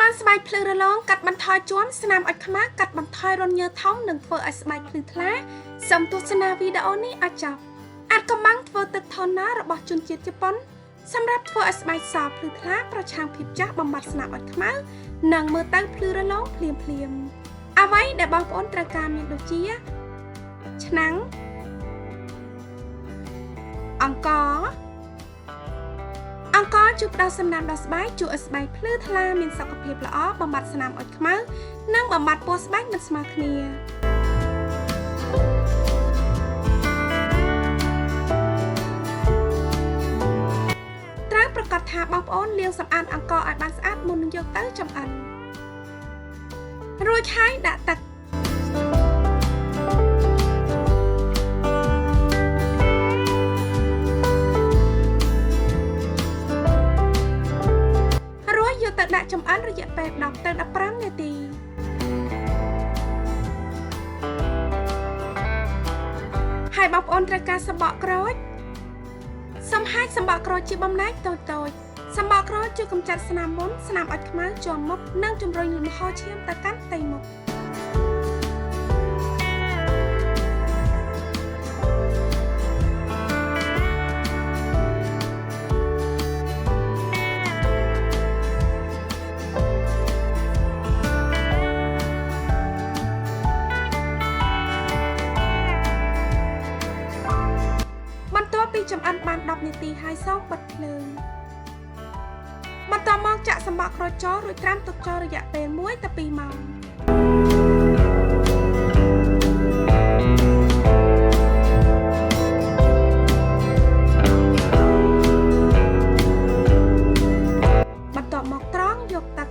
នស្បែកភ្លឺរលោងកាត់បន្ថយជាប់ស្នាមអុចខ្មៅកាត់បន្ថយរនញើធំនិងធ្វើឲ្យស្បែកភ្លឺថ្លាសូមទស្សនាវីដេអូនេះឲ្យចប់អាចកំបាំងធ្វើទឹកថនណារបស់ជនជាតិជប៉ុនសម្រាប់ធ្វើឲ្យស្បែកសភ្លឺថ្លាប្រឆាំងភាពចាស់បំបត្តិស្នាមអុចខ្មៅនិងមើលទៅភ្លឺរលោងភ្លាមអ្វីដែលបងប្អូនត្រូវការមានដូចជាឆ្នាំងអង្ករជួយផ្ដល់សំណើមដល់ស្បែកជួយឲ្យស្បែកភ្លឺថ្លាមានសុខភាពល្អបំបត្តិស្នាមអុចខ្មៅនិងបំបត្តិពណ៌ស្បែកមិនស្មើគ្នាត្រូវប្រកាសថាបងប្អូនលាងសម្អាតអង្ករឲ្យបានស្អាតមុននឹងយកទៅចម្អិនរួចហើយដាក់ទឹកទៅដាក់ចំអិនរយៈពេល10ទៅ15នាទីហើយបងប្អូនត្រូវការសំបកក្រូចសំហាចសំបកក្រូចជាបំណែកតូចៗសំបកក្រូចជួយកម្ចាត់ស្នាមមុនស្នាមអុចខ្មៅជាប់មុខនិងជំរុញលំហូរឈាមទៅកាន់ផ្ទៃមុខចំអិនបាន10នាទីហើយសូមបិទភ្លើងបន្តមកចាក់សំបកក្រូចចូលរួចត្រាំទុកចោលរយៈពេល1ទៅ2ម៉ោងបន្តមកត្រងយកទឹក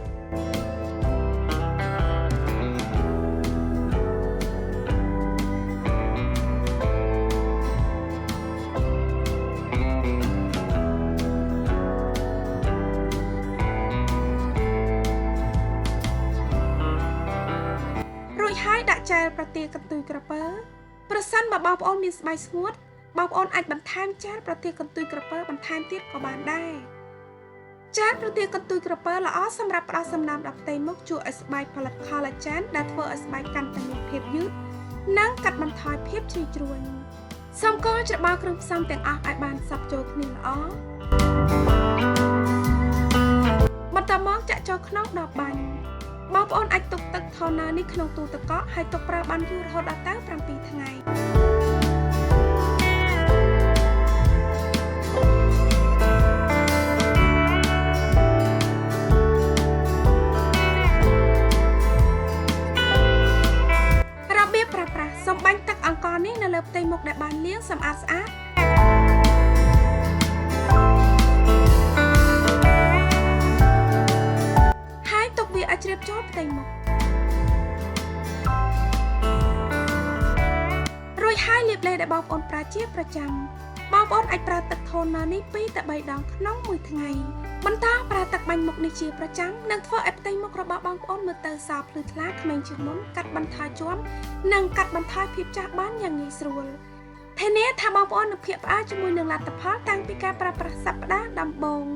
ហើយដាក់ចែលប្រទាលកន្ទុយក្រពើប្រសិនបើបងប្អូនមានស្បែកស្ងួតបងប្អូនអាចបន្ថែមចែលប្រទាលកន្ទុយក្រពើបន្ថែមទៀតក៏បានដែរចែលប្រទាលកន្ទុយក្រពើល្អសម្រាប់ផ្ដល់សំណើមដល់ផ្ទៃមុខជួយឲ្យស្បែកផលិត collagen ដែលធ្វើឲ្យស្បែកកាន់តែមានភាពយឺតនិងកាត់បន្ថយភាពជ្រីជ្រួញសូមកូរច្របល់គ្រឿងផ្សំទាំងអស់ឲ្យបានសព្វចូលគ្នាល្អបន្តមកចាក់ចូលក្នុងដបបាញ់បងប្អូនអាចទុកទឹកថនណានេះក្នុងទូទឹកកកហើយទុកប្រើបានយូររហូតដល់ទៅ7ថ្ងៃរបៀបប្រើប្រាស់សូមបាញ់ទឹកអង្ករនេះនៅលើផ្ទៃមុខដែលបានលាងសម្អាតស្អាតឲ្យជ្រាបចូលផ្ទៃមុខរួចហើយលាបឡេដែលបងប្អូនប្រើជាប្រចាំបងប្អូនអាចប្រើទឹកថូនណានេះ2ទៅ3ដងក្នុងមួយថ្ងៃបន្តប្រើទឹកបាញ់មុខនេះជាប្រចាំនឹងធ្វើឲ្យផ្ទៃមុខរបស់បងប្អូនមើលទៅសភ្លឺថ្លាក្មេងជាងមុនកាត់បន្ថយជាប់និងកាត់បន្ថយភាពចាស់បានយ៉ាងងាយស្រួលធានាថាបងប្អូននឹងភ្ញាក់ផ្អើលជាមួយនឹងលទ្ធផលតាំងពីការប្រើប្រាស់សប្តាហ៍ដំបូង